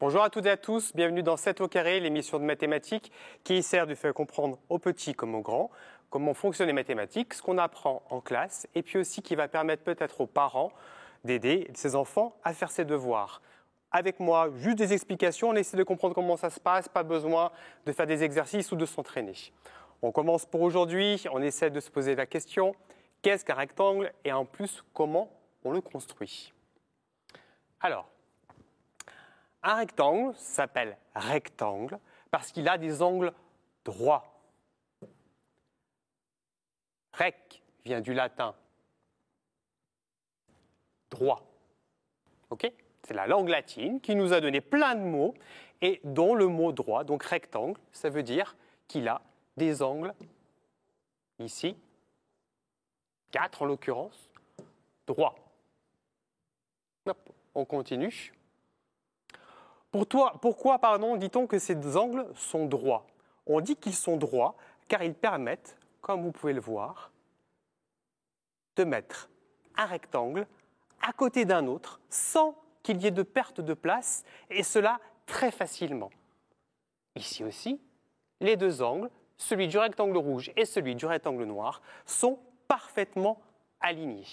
Bonjour à toutes et à tous, bienvenue dans 7 au carré, l'émission de mathématiques qui sert de faire comprendre aux petits comme aux grands comment fonctionnent les mathématiques, ce qu'on apprend en classe et puis aussi qui va permettre peut-être aux parents d'aider ses enfants à faire ses devoirs. Avec moi, juste des explications, on essaie de comprendre comment ça se passe, pas besoin de faire des exercices ou de s'entraîner. On commence pour aujourd'hui, on essaie de se poser la question, qu'est-ce qu'un rectangle et en plus, comment on le construit? Alors, un rectangle s'appelle rectangle parce qu'il a des angles droits. Rec vient du latin droit. Ok? C'est la langue latine qui nous a donné plein de mots et dont le mot droit, donc rectangle, ça veut dire qu'il a des angles, ici, 4 en l'occurrence, droits. Hop, on continue. Pourquoi dit-on que ces angles sont droits? On dit qu'ils sont droits car ils permettent, comme vous pouvez le voir, de mettre un rectangle à côté d'un autre sans qu'il y ait de perte de place et cela très facilement. Ici aussi, les deux angles, celui du rectangle rouge et celui du rectangle noir, sont parfaitement alignés.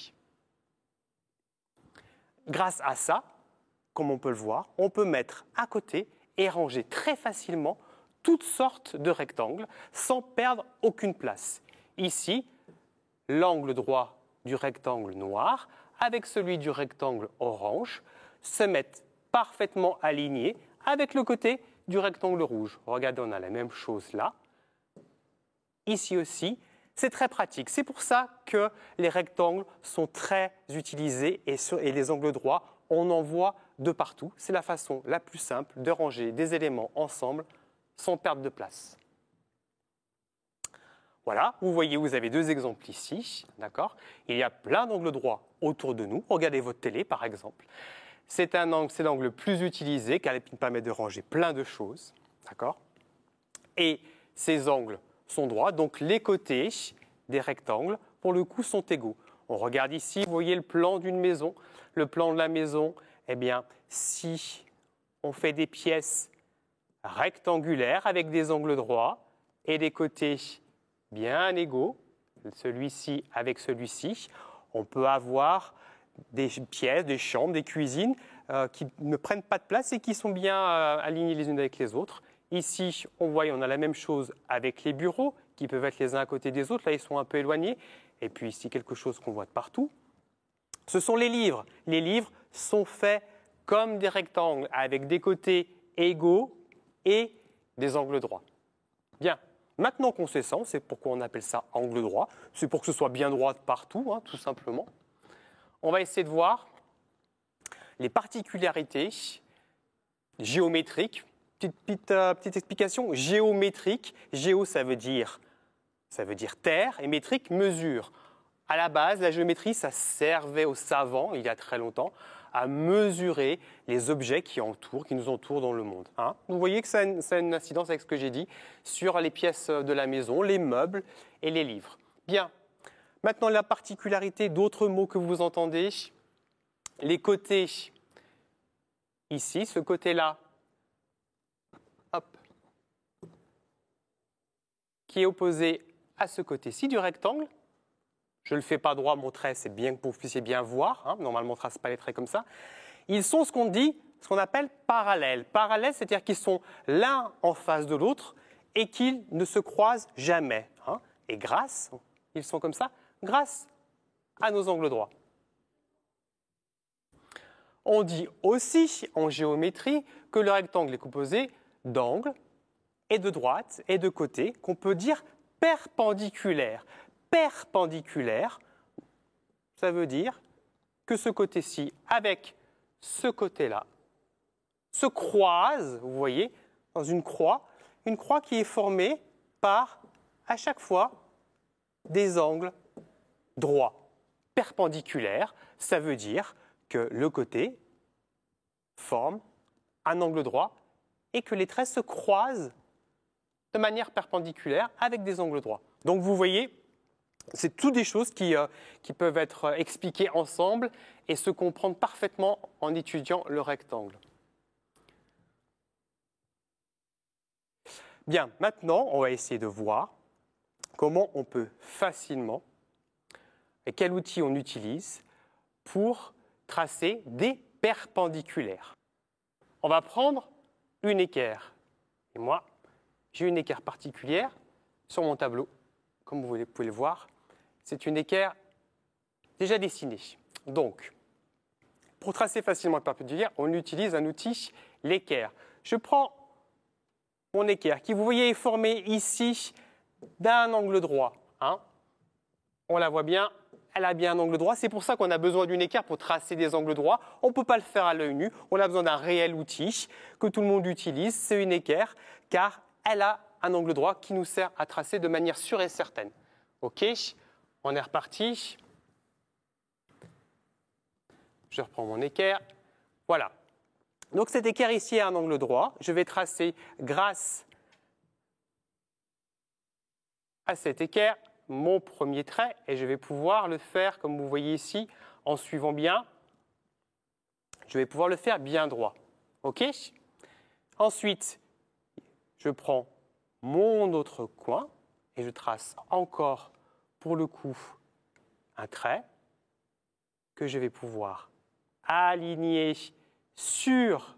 Grâce à ça, comme on peut le voir, on peut mettre à côté et ranger très facilement toutes sortes de rectangles sans perdre aucune place. Ici, l'angle droit du rectangle noir avec celui du rectangle orange se mettent parfaitement alignés avec le côté du rectangle rouge. Regardez, on a la même chose là. Ici aussi, c'est très pratique. C'est pour ça que les rectangles sont très utilisés et les angles droits, on en voit de partout. C'est la façon la plus simple de ranger des éléments ensemble sans perte de place. Voilà, vous voyez, vous avez deux exemples ici, d'accord? Il y a plein d'angles droits autour de nous. Regardez votre télé, par exemple. C'est l'angle le plus utilisé car il permet de ranger plein de choses, d'accord? Et ces angles sont droits, donc les côtés des rectangles, pour le coup, sont égaux. On regarde ici, vous voyez le plan d'une maison. Le plan de la maison, eh bien, si on fait des pièces rectangulaires avec des angles droits et des côtés bien égaux, celui-ci avec celui-ci, on peut avoir des pièces, des chambres, des cuisines qui ne prennent pas de place et qui sont bien alignées les unes avec les autres. Ici, on a la même chose avec les bureaux qui peuvent être les uns à côté des autres. Là, ils sont un peu éloignés. Et puis ici, quelque chose qu'on voit de partout. Ce sont les livres. Les livres sont faits comme des rectangles avec des côtés égaux et des angles droits. Bien, maintenant qu'on sait ça, c'est pourquoi on appelle ça angle droit. C'est pour que ce soit bien droit partout, tout simplement. On va essayer de voir les particularités géométriques. Petite explication, géométrique. Géo, ça veut dire terre et métrique, mesure. À la base, la géométrie, ça servait aux savants, il y a très longtemps, à mesurer les objets qui nous entourent dans le monde. Vous voyez que ça a une incidence avec ce que j'ai dit sur les pièces de la maison, les meubles et les livres. Bien. Maintenant, la particularité d'autres mots que vous entendez. Les côtés, ici, ce côté-là, hop, qui est opposé à ce côté-ci du rectangle. Je ne le fais pas droit, mon trait, c'est bien que vous puissiez bien voir. Normalement, on ne trace pas les traits comme ça. Ils sont ce qu'on appelle parallèles. Parallèles, c'est-à-dire qu'ils sont l'un en face de l'autre et qu'ils ne se croisent jamais. Et ils sont comme ça, grâce à nos angles droits. On dit aussi en géométrie que le rectangle est composé d'angles et de droites et de côtés qu'on peut dire perpendiculaires. Perpendiculaire, ça veut dire que ce côté-ci avec ce côté-là se croisent, vous voyez, dans une croix qui est formée par, à chaque fois, des angles droits. Perpendiculaire, ça veut dire que le côté forme un angle droit et que les traits se croisent de manière perpendiculaire avec des angles droits. Donc vous voyez, c'est toutes des choses qui peuvent être expliquées ensemble et se comprendre parfaitement en étudiant le rectangle. Bien, maintenant, on va essayer de voir comment on peut facilement, et quel outil on utilise pour tracer des perpendiculaires. On va prendre une équerre. Et moi, j'ai une équerre particulière sur mon tableau. Comme vous pouvez le voir, c'est une équerre déjà dessinée. Donc, pour tracer facilement le perpendiculaire, on utilise un outil, l'équerre. Je prends mon équerre qui, vous voyez, est formée ici d'un angle droit. On la voit bien, elle a bien un angle droit. C'est pour ça qu'on a besoin d'une équerre pour tracer des angles droits. On ne peut pas le faire à l'œil nu. On a besoin d'un réel outil que tout le monde utilise. C'est une équerre car elle a un angle droit qui nous sert à tracer de manière sûre et certaine. OK, on est reparti. Je reprends mon équerre. Voilà. Donc cette équerre ici a un angle droit. Je vais tracer grâce à cette équerre mon premier trait et je vais pouvoir le faire, comme vous voyez ici, en suivant bien. Je vais pouvoir le faire bien droit. OK? Ensuite, je prends mon autre coin et je trace encore, pour le coup, un trait que je vais pouvoir aligner sur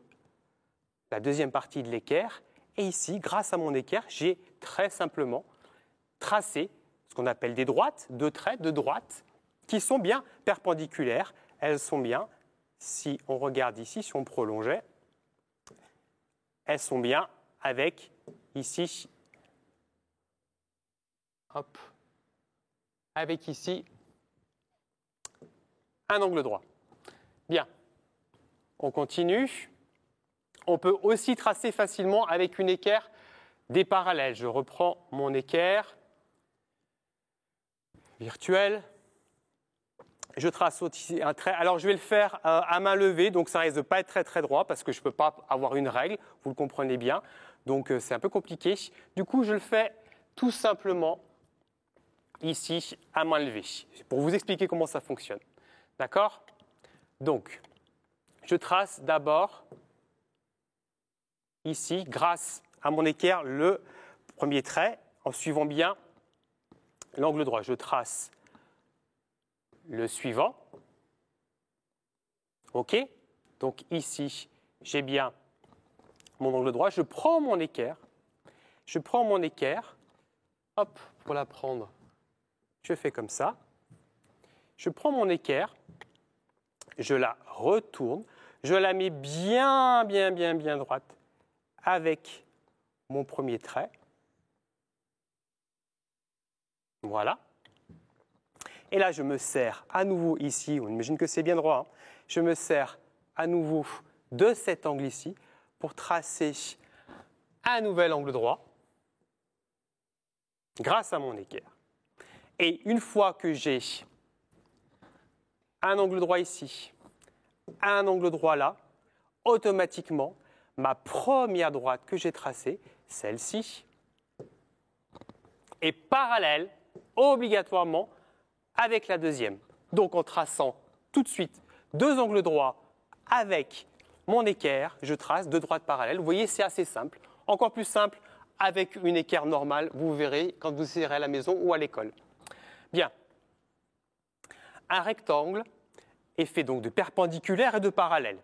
la deuxième partie de l'équerre. Et ici, grâce à mon équerre, j'ai très simplement tracé ce qu'on appelle des droites, deux traits de droite, qui sont bien perpendiculaires. Elles sont bien, si on regarde ici, si on prolongeait, elles sont bien avec ici, hop, avec ici un angle droit. Bien, on continue. On peut aussi tracer facilement avec une équerre des parallèles. Je reprends mon équerre virtuelle. Je trace aussi un trait. Alors, je vais le faire à main levée, donc ça risque de pas être très, très droit parce que je ne peux pas avoir une règle, vous le comprenez bien. Donc, c'est un peu compliqué. Du coup, je le fais tout simplement ici, à main levée, pour vous expliquer comment ça fonctionne. D'accord? Donc, je trace d'abord ici, grâce à mon équerre, le premier trait, en suivant bien l'angle droit. Je trace le suivant. OK? Donc ici, j'ai bien mon angle droit. Je prends mon équerre. Hop, pour la prendre, je fais comme ça. Je prends mon équerre, je la retourne, je la mets bien droite avec mon premier trait. Voilà. Et là, je me sers à nouveau ici, on imagine que c'est bien droit, je me sers à nouveau de cet angle ici pour tracer un nouvel angle droit grâce à mon équerre. Et une fois que j'ai un angle droit ici, un angle droit là, automatiquement, ma première droite que j'ai tracée, celle-ci, est parallèle obligatoirement avec la deuxième. Donc en traçant tout de suite deux angles droits avec mon équerre, je trace deux droites parallèles. Vous voyez, c'est assez simple. Encore plus simple avec une équerre normale, vous verrez quand vous serez à la maison ou à l'école. Bien. Un rectangle est fait donc de perpendiculaires et de parallèles.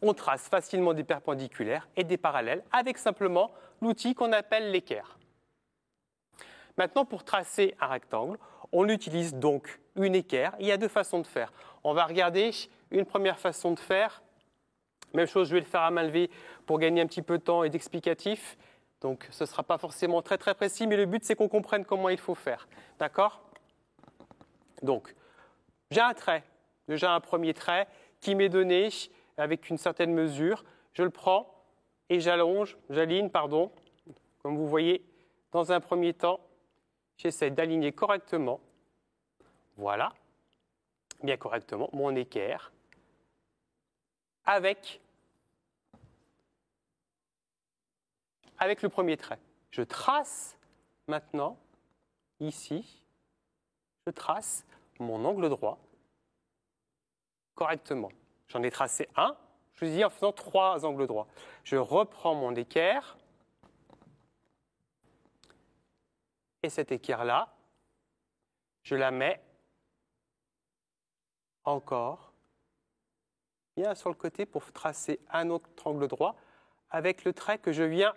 On trace facilement des perpendiculaires et des parallèles avec simplement l'outil qu'on appelle l'équerre. Maintenant, pour tracer un rectangle, on utilise donc une équerre. Il y a deux façons de faire. On va regarder une première façon de faire. Même chose, je vais le faire à main levée pour gagner un petit peu de temps et d'explicatif. Donc, ce ne sera pas forcément très très précis, mais le but, c'est qu'on comprenne comment il faut faire. D'accord? Donc, j'ai un trait, déjà un premier trait qui m'est donné avec une certaine mesure. Je le prends et j'aligne, comme vous voyez, dans un premier temps, j'essaie d'aligner correctement, voilà, bien correctement, mon équerre avec le premier trait. Je trace maintenant, ici, je trace mon angle droit correctement. J'en ai tracé un, je vous dis en faisant trois angles droits. Je reprends mon équerre, Et cette équerre-là, je la mets encore bien sur le côté pour tracer un autre angle droit avec le trait que je viens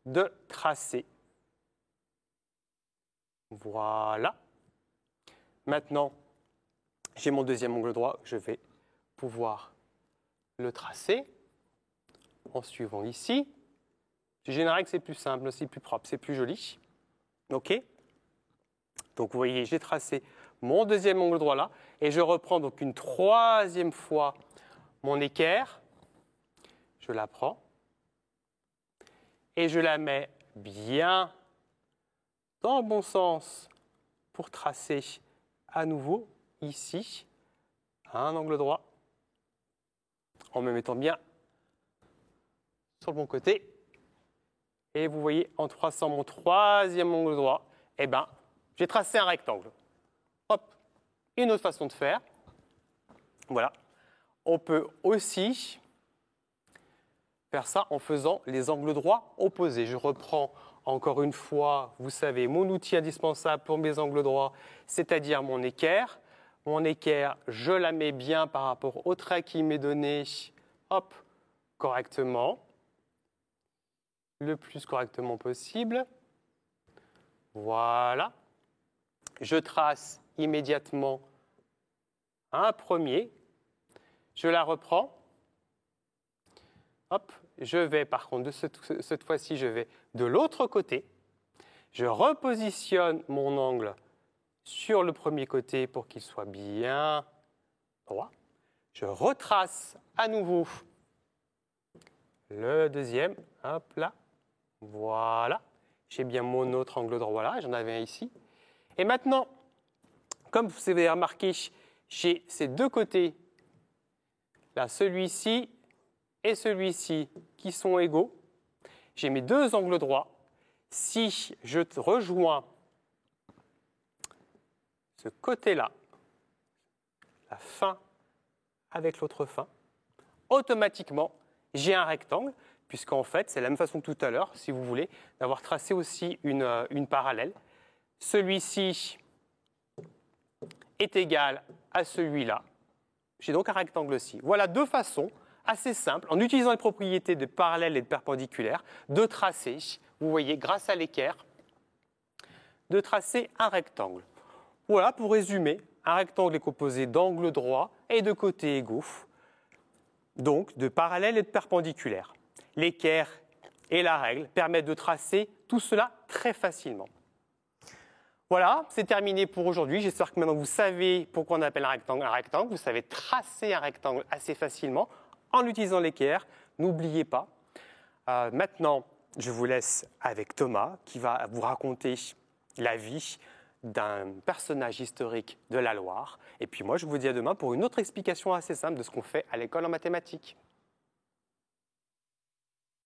de tracer. Voilà. Maintenant, j'ai mon deuxième angle droit, je vais pouvoir le tracer en suivant ici. Je générais que c'est plus simple, c'est plus propre, c'est plus joli. OK? Donc vous voyez, j'ai tracé mon deuxième angle droit là, et je reprends donc une troisième fois mon équerre. Je la prends et je la mets bien dans le bon sens pour tracer à nouveau ici un angle droit en me mettant bien sur le bon côté. Et vous voyez, en traçant mon troisième angle droit, eh ben, j'ai tracé un rectangle. Hop, une autre façon de faire. Voilà. On peut aussi faire ça en faisant les angles droits opposés. Je reprends encore une fois, vous savez, mon outil indispensable pour mes angles droits, c'est-à-dire mon équerre. Mon équerre, je la mets bien par rapport au trait qui m'est donné, hop, correctement, le plus correctement possible. Voilà. Je trace immédiatement un premier. Je la reprends. Hop, je vais par contre, cette fois-ci, je vais de l'autre côté. Je repositionne mon angle sur le premier côté pour qu'il soit bien droit. Je retrace à nouveau le deuxième. Hop là. Voilà. J'ai bien mon autre angle droit là. J'en avais un ici. Et maintenant, comme vous avez remarqué, j'ai ces deux côtés, là, celui-ci et celui-ci, qui sont égaux. J'ai mes deux angles droits. Si je rejoins ce côté-là, la fin avec l'autre fin, automatiquement, j'ai un rectangle, puisqu'en fait, c'est la même façon que tout à l'heure, si vous voulez, d'avoir tracé aussi une parallèle. Celui-ci est égal à celui-là. J'ai donc un rectangle aussi. Voilà deux façons assez simples, en utilisant les propriétés de parallèle et de perpendiculaire, de tracer, vous voyez, grâce à l'équerre, de tracer un rectangle. Voilà, pour résumer, un rectangle est composé d'angles droits et de côtés égaux, donc de parallèle et de perpendiculaire. L'équerre et la règle permettent de tracer tout cela très facilement. Voilà, c'est terminé pour aujourd'hui. J'espère que maintenant vous savez pourquoi on appelle un rectangle. Vous savez tracer un rectangle assez facilement en utilisant l'équerre. N'oubliez pas. Maintenant, je vous laisse avec Thomas qui va vous raconter la vie d'un personnage historique de la Loire. Et puis moi, je vous dis à demain pour une autre explication assez simple de ce qu'on fait à l'école en mathématiques.